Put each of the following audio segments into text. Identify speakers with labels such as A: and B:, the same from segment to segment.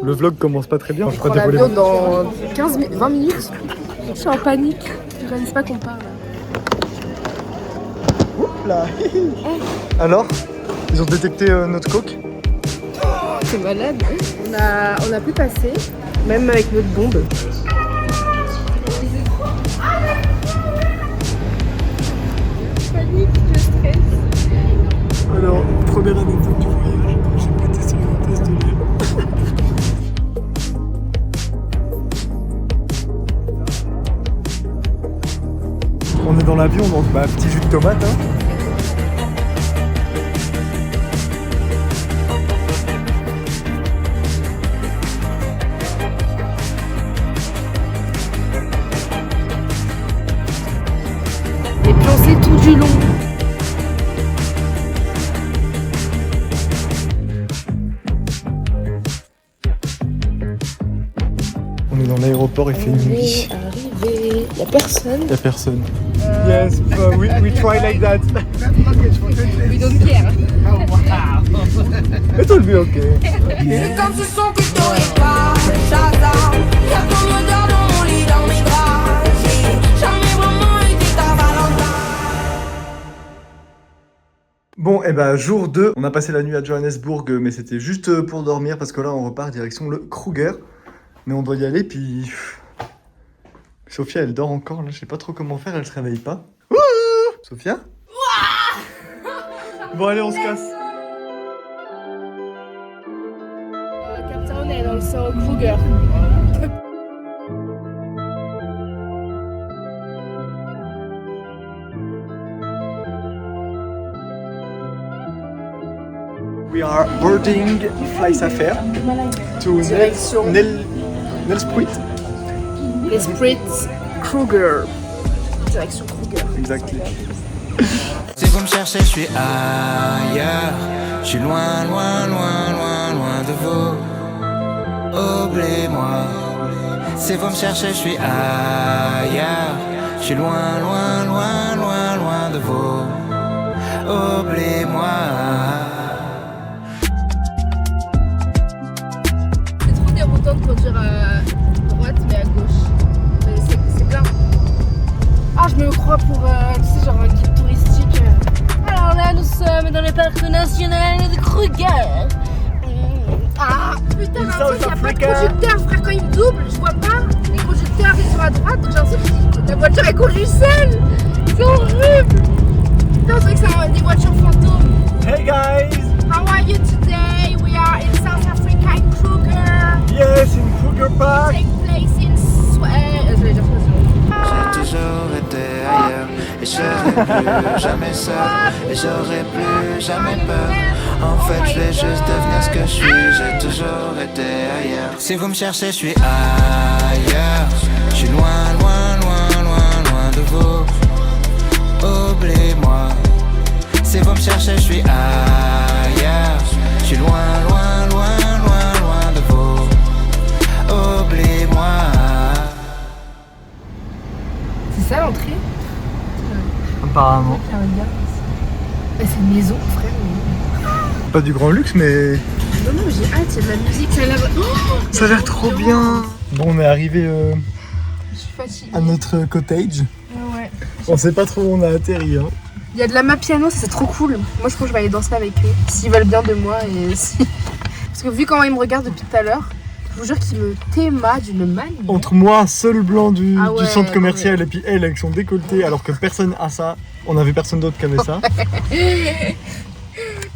A: Le vlog commence pas très bien.
B: Je prends l'avion dans 20 minutes. Je suis en panique. Je réalise pas qu'on parle.
A: Oups là. Alors, ils ont détecté notre coque.
B: C'est malade. On a pu passer, même avec notre bombe. Panique, je stresse.
A: Alors, première anecdote du voyage, j'ai pété sur une tasse de lait. On est dans l'avion, donc petit jus de tomate. Hein.
B: Et pioncer tout du long.
A: On est dans l'aéroport, il fait nuit.
B: Arrivé. Y'a personne.
A: Y'a personne. Yes, we try like that.
B: We don't care.
A: It will be okay.
C: C'est comme ce son que je t'aurais pas. Shazam, y'a ton odeur dans mon lit, dans mes bras. J'ai jamais vraiment été ta Valentin.
A: Bon, et ben jour 2, on a passé la nuit à Johannesburg, mais c'était juste pour dormir parce que là on repart direction le Kruger. Mais on doit y aller, puis Sophia elle dort encore, là je sais pas trop comment faire, elle se réveille pas. Ouh Sophia. Bon allez, on se casse.
B: Captain, on est dans le sang Kruger.
A: We are boarding Fly Safair to
B: Direction.
A: Nelspruit.
B: L'esprit Kruger. Direction Kruger.
A: Exactly.
D: Si vous me cherchez, je suis ailleurs. Je suis loin, loin, loin, loin, loin de vous. Oubliez-moi. Si vous me cherchez, je suis ailleurs. Je suis loin, loin, loin, loin, loin de vous. Oubliez-moi.
B: C'est trop déroutant de conduire à droite mais à gauche. C'est plein. Ah, je me crois pour, tu sais, genre un guide touristique. Alors là, nous sommes dans le parc national de Kruger. Ah, putain, mais en fait, il n'y a pas de conducteur, frère. Quand il me double, je vois pas. Les conducteurs, ils sont à droite, donc j'ai l'impression que la voiture, elle conduit seule. C'est horrible. Putain, c'est vrai que c'est des voitures fantômes.
A: Hey guys!
B: How are you today? We are in South Africa, in Kruger.
A: Yes, in Kruger Park!
B: Take place in
D: J'ai toujours été ailleurs. Et je serai plus jamais seul. Et j'aurai plus jamais peur. En fait, je vais juste devenir ce que je suis. J'ai toujours été ailleurs. Si vous me cherchez, je suis ailleurs. Je suis loin, loin, loin, loin, loin de vous. Oubliez-moi. Si vous me cherchez, je suis ailleurs. Je suis loin, loin, loin, loin, loin de vous. Oubliez-moi.
B: C'est ça l'entrée?
A: Apparemment.
B: C'est une maison, frère.
A: Pas du grand luxe, mais
B: Non, non, j'ai hâte, il y a de la musique, ça a l'air. Oh,
A: ça a l'air trop bien! Bon, on est arrivé
B: je suis fatiguée.
A: à notre cottage.
B: Ouais.
A: On sait pas trop où on a atterri. Hein.
B: Il y a de la map piano, ça c'est trop cool. Moi je pense que je vais aller danser avec eux. S'ils veulent bien de moi et si. Parce que vu comment ils me regardent depuis tout à l'heure, je vous jure qu'ils me téma d'une manière.
A: Entre moi, seul blanc du
B: ouais,
A: centre commercial,
B: ouais.
A: et puis elle avec son décolleté, alors que personne a ça. On avait personne d'autre qui avait ça.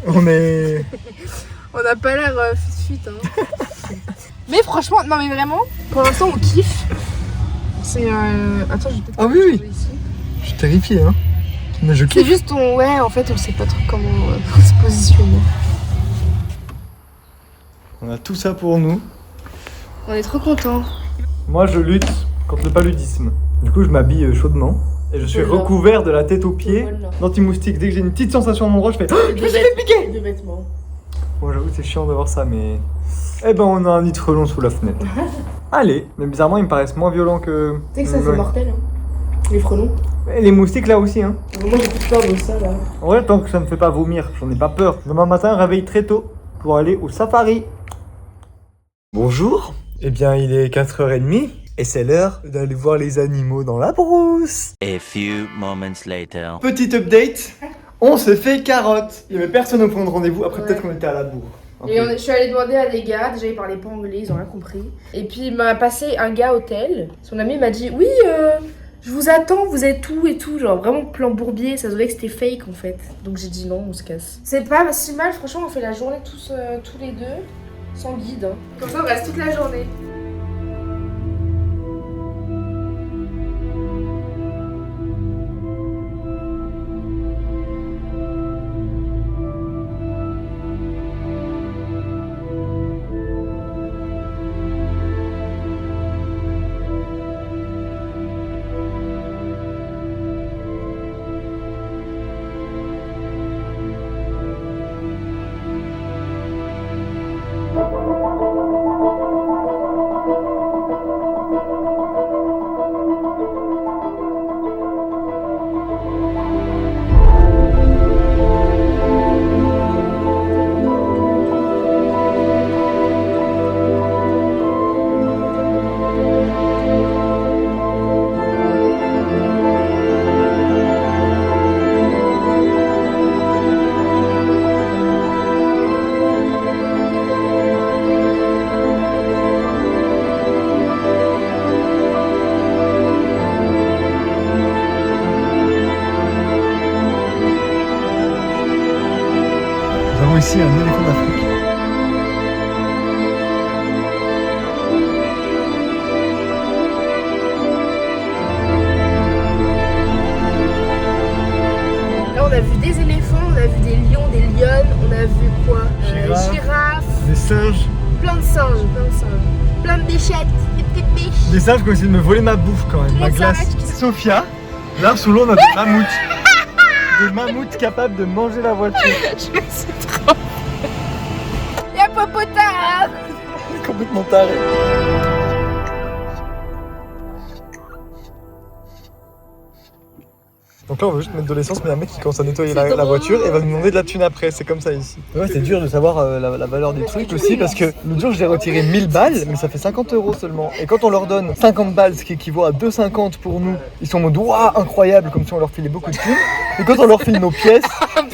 A: On est.
B: On n'a pas l'air fit hein. Mais franchement, non mais vraiment, pour l'instant on kiffe. C'est attends, je vais peut-être.
A: Ah oui, oui.
B: ici.
A: Je suis terrifié, hein. Mais je
B: C'est
A: kiffe.
B: juste on. Ouais, en fait, on sait pas trop comment se positionner.
A: On a tout ça pour nous.
B: On est trop contents.
A: Moi, je lutte contre le paludisme. Du coup, je m'habille chaudement. Et je suis
B: Voilà.
A: recouvert de la tête aux pieds
B: Voilà.
A: d'anti-moustique. Dès que j'ai une petite sensation à mon bras, je fais oh, je me suis fait piquer.
B: De vêtements.
A: Bon, j'avoue, c'est chiant de voir ça, mais. Eh ben, on a un nid de frelons sous la fenêtre. Allez, mais bizarrement, ils me paraissent moins violents que.
B: Tu sais que ça c'est mortel, hein. Les frelons.
A: Et les moustiques là aussi, hein.
B: Moi j'ai plus peur de ça là.
A: En vrai, tant que ça me fait pas vomir, j'en ai pas peur. Demain matin, réveille très tôt pour aller au safari. Bonjour, eh bien il est 4h30 et c'est l'heure d'aller voir les animaux dans la brousse.
E: A few moments later.
A: Petite update, on se fait carotte. Il y avait personne au point de rendez-vous, après peut-être qu'on était à la bourre.
B: Et je suis allée demander à des gars, déjà ils parlaient pas anglais, ils ont rien compris. Et puis il m'a passé un gars hôtel, son ami m'a dit oui, je vous attends, vous êtes où et tout, genre vraiment plan bourbier, ça se voyait que c'était fake en fait. Donc j'ai dit non, on se casse. C'est pas si mal, franchement on fait la journée tous les deux, sans guide. Hein. Comme ça on reste toute la journée.
A: Nous avons ici un éléphant d'Afrique.
B: Là on a vu des éléphants, on a vu des lions, des lionnes, on a vu quoi Girafes,
A: Des singes.
B: plein de singes, plein de bichettes, des petites biches.
A: Des singes qui ont essayé de me voler ma bouffe quand même,
B: Tout le
A: ma
B: monde
A: glace.
B: s'arrête,
A: Sophia, là sous l'eau on a des mammouths. Des mammouths capables de manger la voiture.
B: Je me suis trop... Y'a Popota.
A: Complètement taré. Donc là on veut juste mettre de l'essence, mais il y a un mec qui commence à nettoyer la voiture et va nous demander de la thune après, c'est comme ça ici. Ouais, c'est dur de savoir la valeur des trucs aussi parce que l'autre jour j'ai retiré 1000 balles mais ça fait 50 € seulement. Et quand on leur donne 50 balles, ce qui équivaut à 2,50 pour nous, ils sont en mode waouh incroyable comme si on leur filait beaucoup de thunes. Et quand on leur file nos pièces,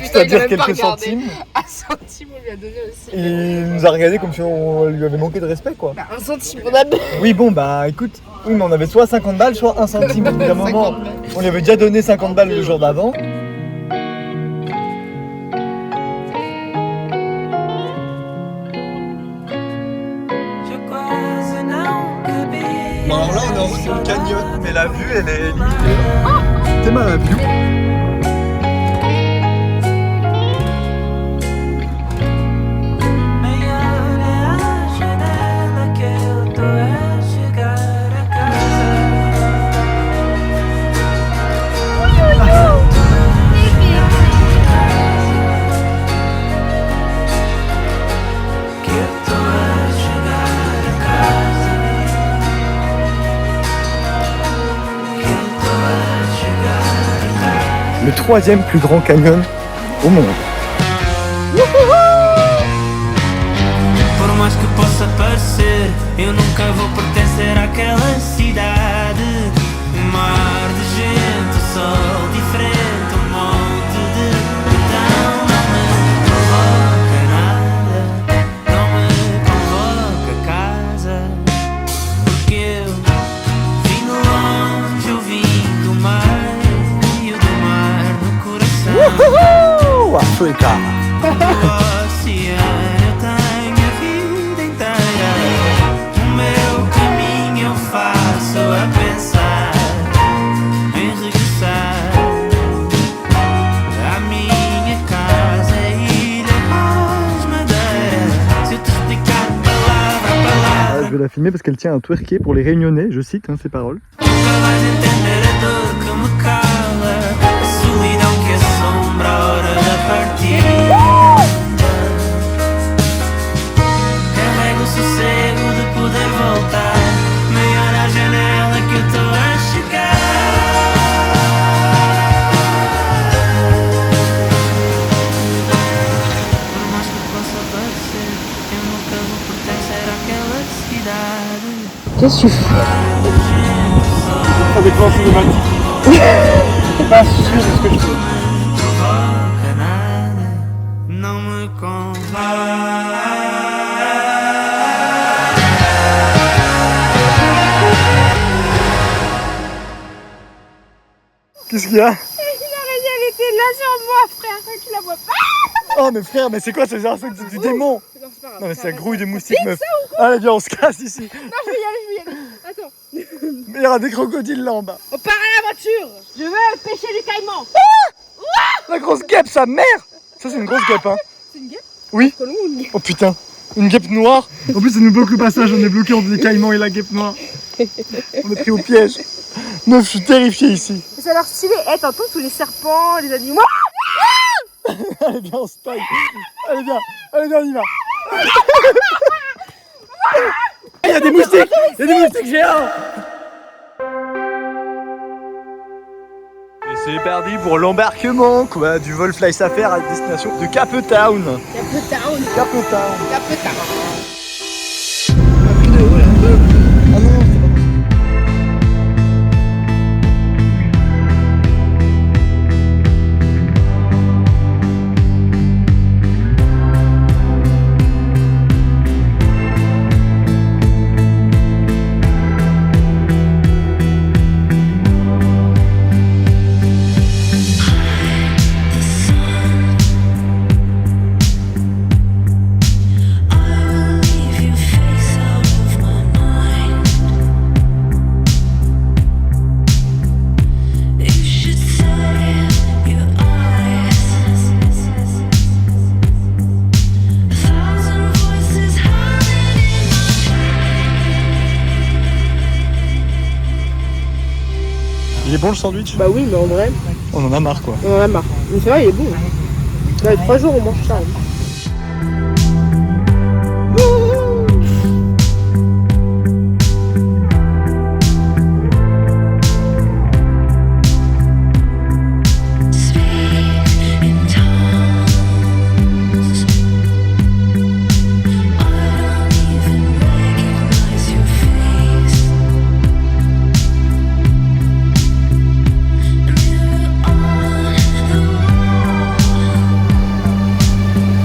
A: c'est-à-dire quelques centimes,
B: Un centime on lui a donné aussi.
A: il nous a regardé comme si on lui avait manqué de respect quoi.
B: Bah, un centime, on a
A: Oui bon bah écoute, oui mais on avait soit 50 balles soit 1 centime. Au bout d'un moment, on lui avait déjà donné 50 balles le jour d'avant. Bon alors là on est en haut d'une canyon, mais la vue elle est limitée. T'es mal à la vue. Le troisième plus grand canyon au monde.
F: Por mais que possa parecer, eu nunca vou pertencer àquela cidade. Mar de gente, o sol diferente, um monte de botão. Não me provoca nada, não me convoca a casa. Porque eu vim de longe, eu vim do mar e o do mar no coração.
A: África!
F: O oceano eu tenho a vida inteira. O meu caminho eu faço a pensar em regressar à minha casa, ilha mais madeira. Se eu te explicar palavra a palavra,
A: Je vais la filmer parce qu'elle tient à twerker pour les réunionnais, je cite ses paroles.
F: nunca vais entender a dor que me cala, a solidão que assombra a hora da partida. Carrego o sossego de poder voltar, me olha à janela que eu estou a chegar. Por mais que possa parecer, eu nunca vou pertencer àquela cidade.
B: Qu'est-ce que tu fais?
A: Ça dépend cinématique. C'est pas sûr de ce que je fais.
F: Provoca nada, não me convém.
A: Qu'est-ce qu'il y a?
B: Elle était là sur moi, frère, ça tu la vois pas.
A: Oh mais frère, mais c'est quoi ce genre du démon?
B: Non, c'est pas grave.
A: Non mais c'est la grouille des moustiques meuf. Allez viens on se casse ici.
B: Non, je vais y aller. Attends.
A: Mais il y aura des crocodiles là en bas.
B: On part à la voiture. Je veux pêcher du caïman.
A: La grosse guêpe sa mère. Ça c'est une grosse guêpe hein.
B: C'est une guêpe?
A: Oui.
B: Colon ou une guêpe?
A: Oh putain. Une guêpe noire. En plus ça nous bloque le passage, on est bloqué entre les caïmans et la guêpe noire. On est pris au piège. Meuf je suis terrifié ici.
B: Ça a l'air stylé. Eh, t'entends tous les serpents, les animaux.
A: Allez viens on se taille. Allez viens on y va. Il y a des moustiques. Il y a des moustiques géants. Et c'est parti pour l'embarquement quoi, du vol Fly Safair à destination de Cape Town.
B: Cape Town.
A: Cape Town.
B: Cape Town.
A: Ah non, c'est pas Il est bon le sandwich?
B: Bah oui, mais en vrai,
A: On en a marre quoi.
B: on en a marre. Mais c'est vrai, il est bon. Dans les 3 jours, on mange ça. hein.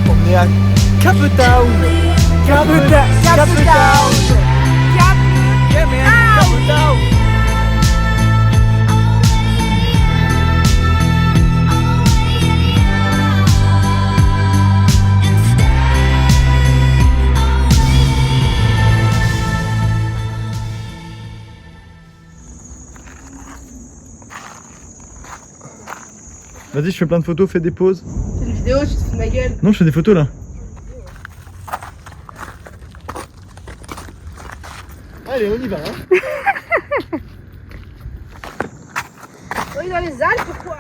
A: On est à Cape Town. Cape Town. Cape Town. Yeah, man. Cape Town. Vas-y, je fais plein de photos, fais des pauses.
B: C'est une vidéo, tu te fous de ma gueule.
A: Non, je fais des photos là. Allez, on y va. Hein.
B: On est dans les Alpes, pourquoi?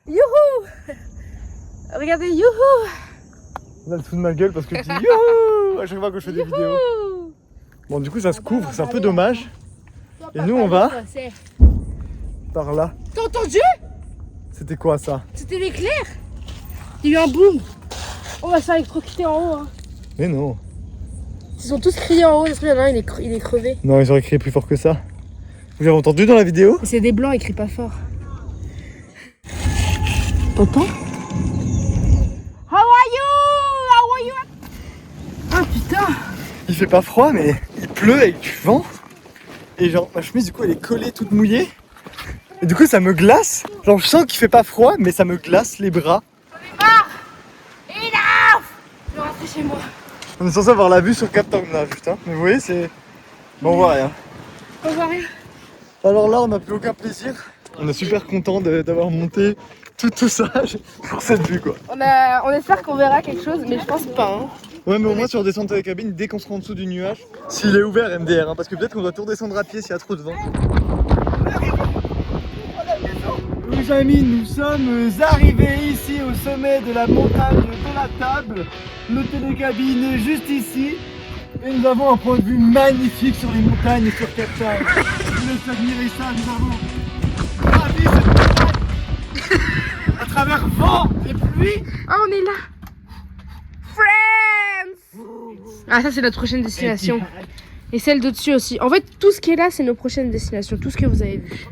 B: Youhou! Regardez, youhou!
A: On a le fou de ma gueule parce que tu dis youhou à chaque fois que je fais des vidéos. Bon, du coup, ça se couvre, c'est un peu dommage. Et nous, on va par là.
B: T'as entendu?
A: C'était quoi ça?
B: C'était l'éclair. Il y a eu un boom. On va se faire électrocuter en haut. Hein.
A: Mais non.
B: Ils sont tous criés en haut, parce qu'il y en a un, il est crevé.
A: Non, ils auraient crié plus fort que ça. Vous avez entendu dans la vidéo?
B: Et c'est des blancs, ils crient pas fort. T'entends? How are you? Ah putain!
A: Il fait pas froid, mais il pleut avec du vent. Et genre, ma chemise, du coup, elle est collée, toute mouillée. Et du coup, ça me glace. Genre, je sens qu'il fait pas froid, mais ça me glace les bras.
B: Enough! Je vais rentrer chez moi.
A: On est censé avoir la vue sur Cape Town là, putain. Mais vous voyez, c'est. Bon, on voit rien.
B: On voit rien.
A: Alors là, on n'a plus aucun plaisir. On est super content d'avoir monté tout ça pour cette vue quoi.
B: On espère qu'on verra quelque chose, mais je pense pas. Hein.
A: Ouais, mais au moins, tu redescends de la cabine dès qu'on sera en dessous du nuage. S'il est ouvert, MDR, hein, parce que peut-être qu'on doit tout redescendre à pied s'il y a trop de vent. Les amis, nous sommes arrivés ici au sommet de la montagne de la Table. Le télécabine est juste ici. Et nous avons un point de vue magnifique sur les montagnes et sur Cape Town. Je vous laisse admirer ça, nous avons gravi cette montagne à travers vent et pluie.
B: Ah, on est là. Friends! Ah, ça, c'est notre prochaine destination. Et celle d'au-dessus aussi. En fait, tout ce qui est là, c'est nos prochaines destinations. Tout ce que vous avez vu.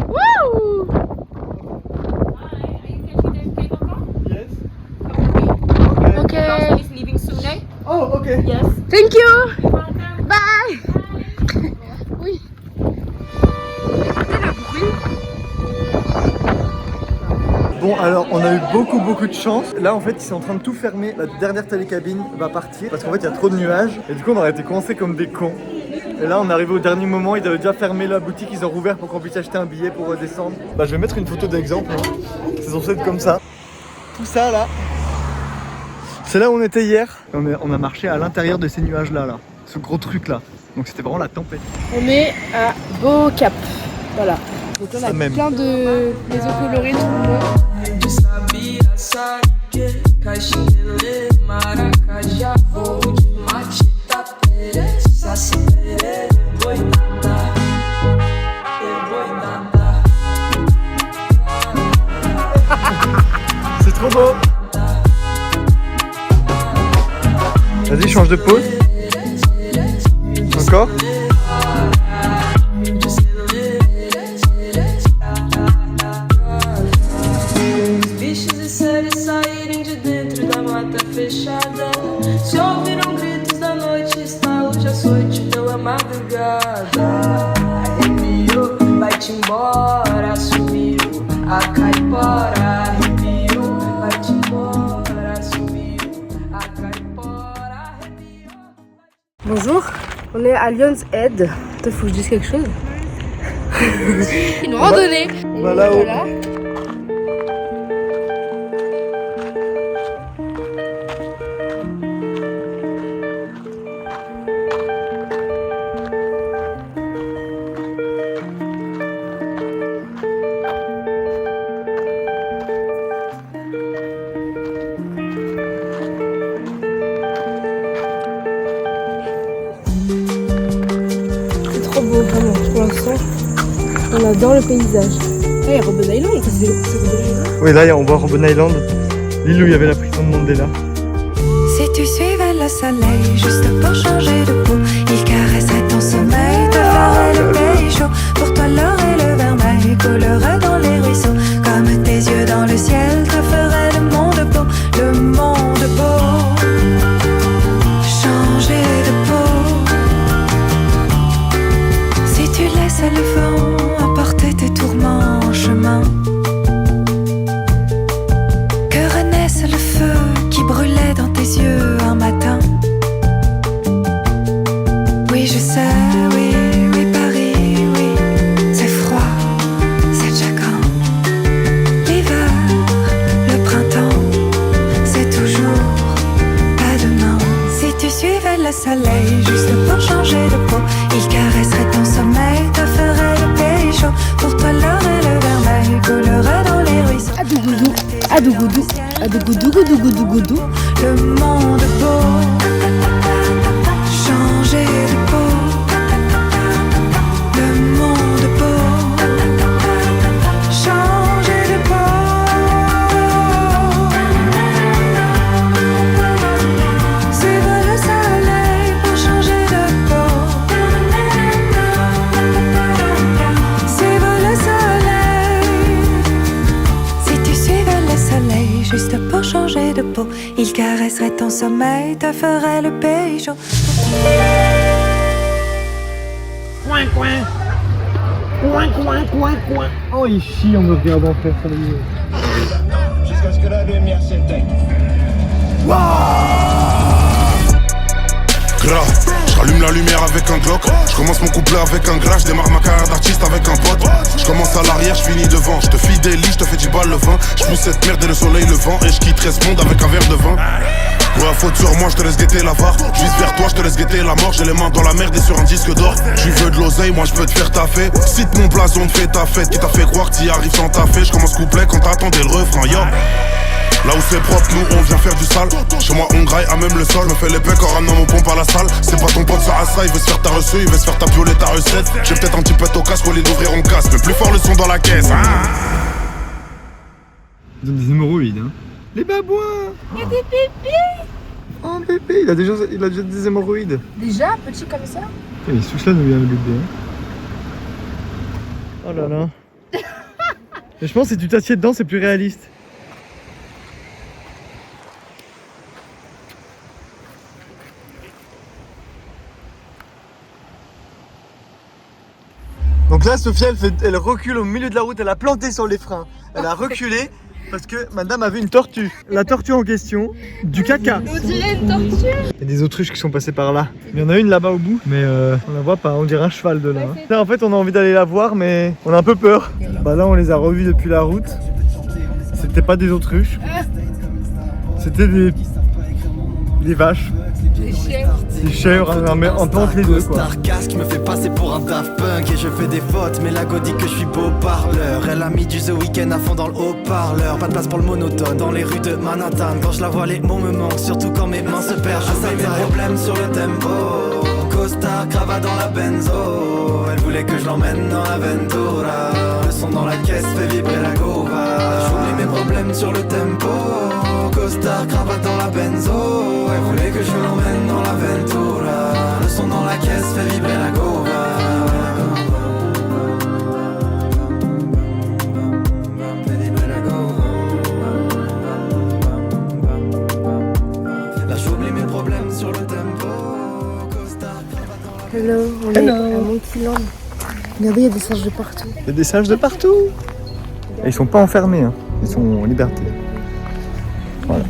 B: Wouh! Ok.
A: Oh, ok.
B: Thank you. Bye. Oui. Écoutez le bruit.
A: Bon, alors on a eu beaucoup de chance. Là en fait ils sont en train de tout fermer. La dernière télécabine va partir parce qu'en fait il y a trop de nuages. Et du coup on aurait été coincés comme des cons. Et là on est arrivé au dernier moment, ils avaient déjà fermé la boutique, ils ont rouvert pour qu'on puisse acheter un billet pour redescendre. Bah je vais mettre une photo d'exemple, hein. C'est censé être comme ça. Tout ça là, c'est là où on était hier. On a marché à l'intérieur de ces nuages là, ce gros truc là. Donc c'était vraiment la tempête.
B: On est à Beau Cap. Voilà. Donc là, on a
A: même.
B: plein de maisons colorées tout le monde.
A: C'est trop beau. Vas-y, change de pose. Encore.
C: Os bichos e seres saírem de dentro da mata fechada. Se ouviram gritos da noite, está hoje açoite pela madrugada. Arrepiou, vai-te embora, subiu a caipora. Arrepiou, vai-te embora, subiu a caipora. Arrepiou.
B: Bonjour, on est à Lion's Head. Toi, faut que je dise quelque chose. Une randonnée. Et
A: Bah, là-haut.
B: voilà. C'est trop beau, vraiment. Pour l'instant, on adore le paysage. Hey, Robben Island, c'est Robben.
A: Oui, là on voit Robben Island, l'île où il y avait la prison de Mandela.
G: Si tu suivais le soleil juste pour changer de peau, il caresserait ton sommeil, te ferait le pays chaud. Pour toi l'or et le vermeil coulerait dans les ruisseaux. Comme tes yeux dans le ciel te ferait le monde beau, le monde beau. Changer de peau. Si tu laisses le vent emporter tes tourments en chemin, que renaisse le feu qui brûlait dans tes yeux un matin. Oui, je sais, oui, oui, Paris, oui, c'est froid, c'est chagrin. L'hiver, le printemps, c'est toujours pas demain. Si tu suivais le soleil juste pour changer de peau, il caresserait ton sommeil, te ferait le pays chaud. Pour toi l'or et le vermeil coulerait dans les ruisseaux.
B: Adougoudou, adougoudou, adougoudou,
G: Le monde beau, changer de peau. Le monde beau, changer de peau. Suivre le soleil pour changer de peau. Suivre le soleil. Si tu suivais le soleil juste pour changer de peau, il caresserait ton sommeil, te ferait le pays chaud.
A: Oh il chie en me regardant faire ça.
H: Jusqu'à ce que la lumière s'éteigne.
I: Gras, je rallume la lumière avec un Glock. Je commence mon couplet avec un gras. Je démarre ma carrière d'artiste avec un pote. Je commence à l'arrière, je finis devant. Je te fidélise, je te fais 10 balles le vin. Je pousse cette merde et le soleil le vent. Et je quitterai ce monde avec un verre de vin. Ouais, faute sur moi, je te laisse guetter la var. Je vise vers toi, je te laisse guetter la mort. J'ai les mains dans la merde et sur un disque d'or. Tu veux de l'oseille, moi je peux te faire taffer. Cite mon blason, te fais ta fête. Qui t'a fait croire que t'y arrives sans taffer. Je commence couplet quand t'attendais le refrain, yo. Là où c'est propre, nous on vient faire du sale. Chez moi on graille à même le sol. Me fait les pecs en ramenant mon pompe à la salle. C'est pas ton pote sur ça, il veut se faire ta reçu, il veut se faire ta violer ta recette. J'ai peut-être un petit pet au casque au lieu d'ouvrir mon casque. Mais plus fort le son dans la caisse, hein.
A: Ils ont des hémorroïdes, hein. Les babouins.
B: Il y a des bébés.
A: Oh bébé, il a déjà des hémorroïdes.
B: Déjà, petit comme ça?
A: Et il souche là devient le bébé. Oh là là. Mais je pense que si tu t'assieds dedans, c'est plus réaliste. Donc là, Sophia, elle recule au milieu de la route, elle a planté sur les freins. Elle a reculé parce que madame a vu une tortue. La tortue en question, du caca.
B: On dirait une tortue.
A: Il y a des autruches qui sont passées par là. Il y en a une là-bas au bout, mais on la voit pas, on dirait un cheval de là. Là, en fait, on a envie d'aller la voir, mais on a un peu peur. Bah là, on les a revus depuis la route. C'était pas des autruches. C'était des vaches. Des chèvres, un peu entre les deux quoi.
J: Casque me fait passer pour un Daft Punk et je fais des fautes, mais la go dit que je suis beau parleur. Elle a mis du The Weeknd à fond dans le haut-parleur. Pas de place pour le monotone dans les rues de Manhattan. Quand je la vois les mots me manquent, surtout quand mes mains se perdent. Je mets mes problèmes sur le tempo. Costard, cravate dans la benzo. Elle voulait que je l'emmène dans l'aventura. Le son dans la caisse fait vibrer la gova. J'oublie mes problèmes sur le tempo. Costard, cravate dans la benzo. Elle voulait que je l'emmène dans l'aventura. Le son dans la caisse fait vibrer la gova. Là j'oublie mes problèmes sur le tempo. Costard, cravate dans la
B: Hello, on est à Monkeyland. Regardez, il y a des singes de partout.
A: Il y a des singes de partout. Et ils sont pas enfermés, hein. Ils sont en liberté. Voilà.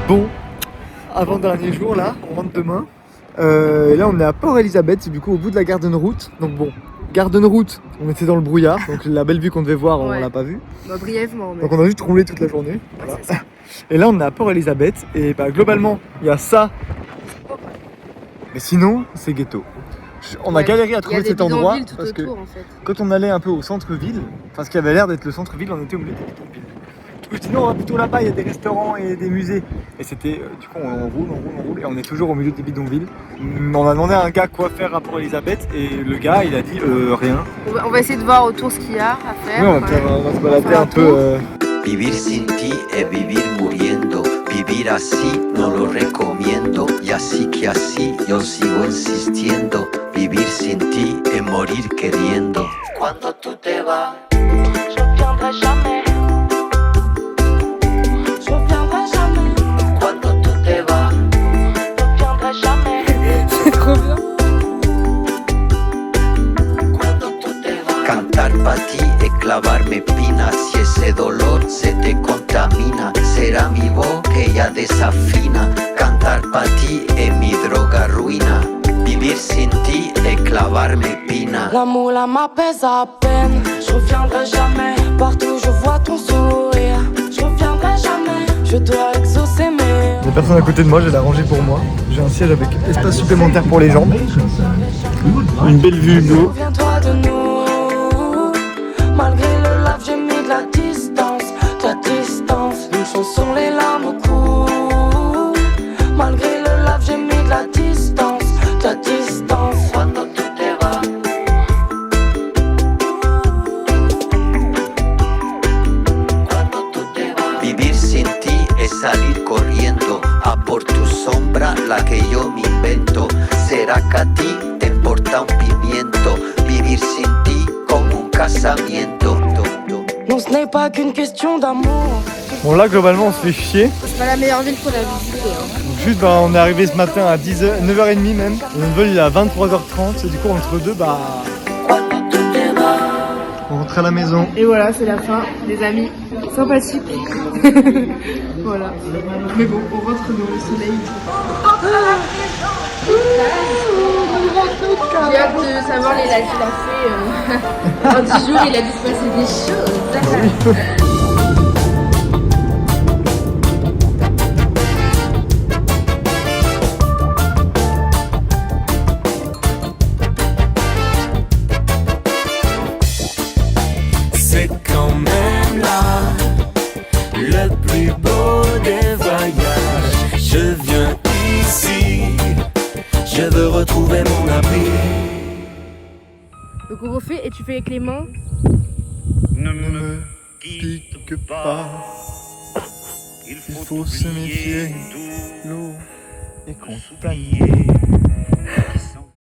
A: Bon, avant-dernier jour là, on rentre demain. Et là on est à Port-Elisabeth, du coup au bout de la Garden Route. Donc bon, Garden Route, on était dans le brouillard, donc la belle vue qu'on devait voir, on l'a pas vue.
B: Bah, brièvement. Mais...
A: Donc on a juste roulé toute la journée. Voilà. Et là on est à Port-Elisabeth, et bah globalement, il y a ça. Mais sinon, c'est ghetto. On a galéré à trouver cet endroit,
B: tout
A: parce
B: autour,
A: que
B: en fait.
A: quand on allait un peu au centre-ville, enfin ce qui avait l'air d'être le centre-ville, on était au milieu des bidonvilles. Sinon, on va plutôt là-bas, il y a des restaurants et des musées. Et c'était, du coup, on roule, et on est toujours au milieu des bidonvilles. On a demandé à un gars quoi faire à Port-Elisabeth, et le gars, il a dit rien.
B: On va essayer de voir autour ce qu'il y a à faire.
A: Oui, on va se balader un peu.
K: Vivir sin ti es vivir muriendo. Vivir así no lo recomiendo. Y así que así yo sigo insistiendo. Vivir sin ti es morir queriendo. Cuando tú te vas, je reviendrai jamais. Cantar pa' ti es clavarme pinas. Si ese dolor se te contamina, será mi voz que ya desafina. Cantar pa' ti es mi droga ruina. Vivir sin ti es clavarme pina.
C: L'amour là m'apaise à peine. Je reviendrai jamais. Partout je vois ton sourire. Je reviendrai jamais. Je dois exaucer mes...
A: Il y a personne à côté de moi, j'ai la rangée pour moi. J'ai un siège avec espace supplémentaire pour les jambes. Une belle vue d'eau.
C: Souviens-toi de nous. Malgré le lave, j'ai mis de la distance. Une chanson, les larmes au cou. Malgré le lave, j'ai mis de la distance.
K: Cuando tú te vas, cuando tú te vas. Vivir sin ti es salir corriendo a por tu sombra, la que yo me invento. ¿Será que a ti te importa mata un pimiento. Vivir sin ti como un casamiento.
C: Non, ce n'est pas qu'une question d'amour.
A: Bon là globalement on se fait chier.
B: C'est pas la meilleure ville pour la visiter. Hein.
A: Juste on est arrivé ce matin à 10h, 9h30 même. Et notre vol il est à 23h30 et du coup entre deux on rentre à la maison.
B: Et voilà, c'est la fin, les amis. Sympathique. Voilà. Mais bon, on rentre dans le soleil. J'ai hâte de savoir les lives qu'il a fait. En 10 jours, il a dû se passer des choses.
F: C'est quand même là le plus beau des voyages. Je viens ici, je veux retrouver mon abri.
B: Donc on refait et tu fais avec les mains.
A: Ne me pique pas. Il faut se méfier. L'eau est contaminée.